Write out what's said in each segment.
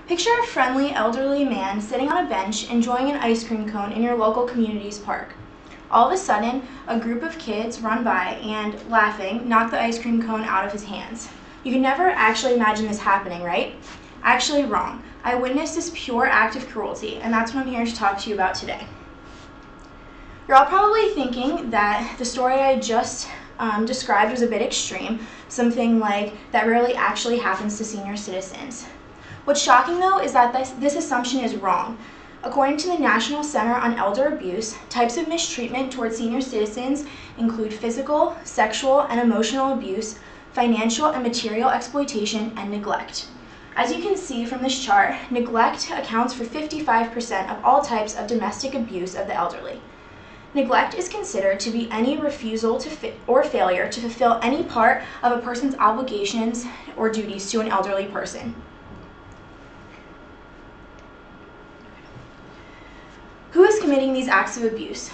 Picture a friendly elderly man sitting on a bench enjoying an ice cream cone in your local community's park. All of a sudden, a group of kids run by and, laughing, knock the ice cream cone out of his hands. You can never actually imagine this happening, right? Actually wrong. I witnessed this pure act of cruelty, and that's what I'm here to talk to you about today. You're all probably thinking that the story I just described was a bit extreme, something like that rarely actually happens to senior citizens. What's shocking, though, is that this assumption is wrong. According to the National Center on Elder Abuse, types of mistreatment towards senior citizens include physical, sexual, and emotional abuse, financial and material exploitation, and neglect. As you can see from this chart, neglect accounts for 55% of all types of domestic abuse of the elderly. Neglect is considered to be any refusal or failure to fulfill any part of a person's obligations or duties to an elderly person. Who is committing these acts of abuse?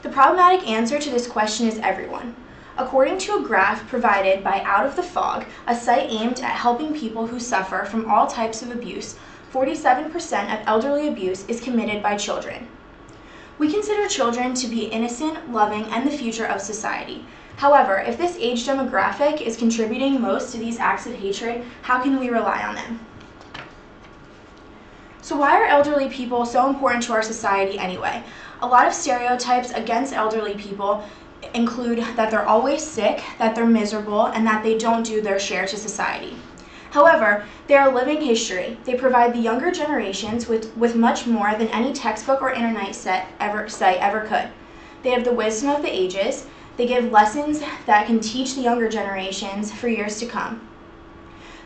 The problematic answer to this question is everyone. According to a graph provided by Out of the Fog, a site aimed at helping people who suffer from all types of abuse, 47% of elderly abuse is committed by children. We consider children to be innocent, loving, and the future of society. However, if this age demographic is contributing most to these acts of hatred, how can we rely on them? So why are elderly people so important to our society anyway? A lot of stereotypes against elderly people include that they're always sick, that they're miserable, and that they don't do their share to society. However, they are living history. They provide the younger generations with much more than any textbook or internet site ever could. They have the wisdom of the ages. They give lessons that can teach the younger generations for years to come.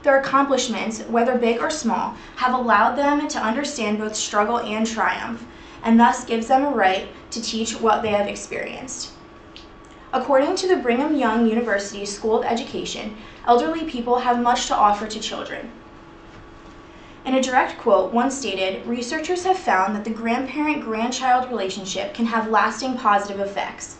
Their accomplishments, whether big or small, have allowed them to understand both struggle and triumph, and thus gives them a right to teach what they have experienced. According to the Brigham Young University School of Education, elderly people have much to offer to children. In a direct quote, one stated, "Researchers have found that the grandparent-grandchild relationship can have lasting positive effects.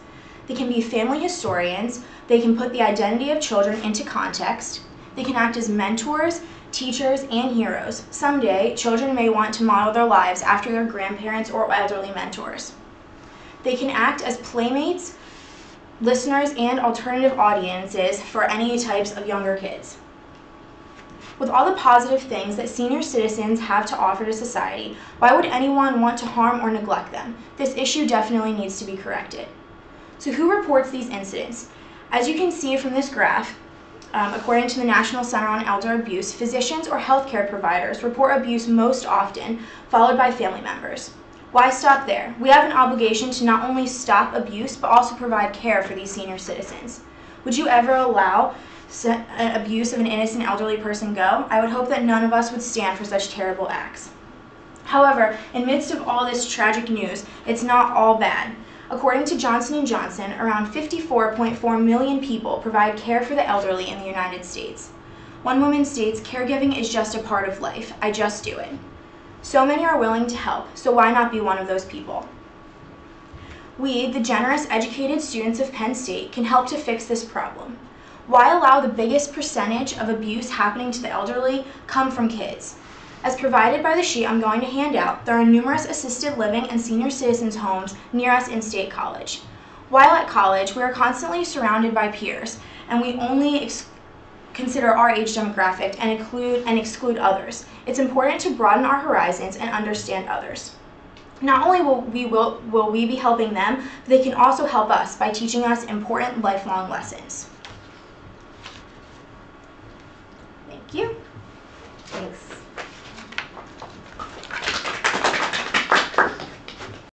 They can be family historians, they can put the identity of children into context, they can act as mentors, teachers, and heroes. Someday, children may want to model their lives after their grandparents or elderly mentors. They can act as playmates, listeners, and alternative audiences for any types of younger kids." With all the positive things that senior citizens have to offer to society, why would anyone want to harm or neglect them? This issue definitely needs to be corrected. So who reports these incidents? As you can see from this graph, according to the National Center on Elder Abuse, physicians or healthcare providers report abuse most often, followed by family members. Why stop there? We have an obligation to not only stop abuse, but also provide care for these senior citizens. Would you ever allow abuse of an innocent elderly person go? I would hope that none of us would stand for such terrible acts. However, in midst of all this tragic news, it's not all bad. According to Johnson & Johnson, around 54.4 million people provide care for the elderly in the United States. One woman states, "Caregiving is just a part of life. I just do it." So many are willing to help, so why not be one of those people? We, the generous, educated students of Penn State, can help to fix this problem. Why allow the biggest percentage of abuse happening to the elderly come from kids? As provided by the sheet I'm going to hand out, there are numerous assisted living and senior citizens homes near us in State College. While at college, we are constantly surrounded by peers, and we only consider our age demographic and exclude others. It's important to broaden our horizons and understand others. Not only will we be helping them, but they can also help us by teaching us important lifelong lessons.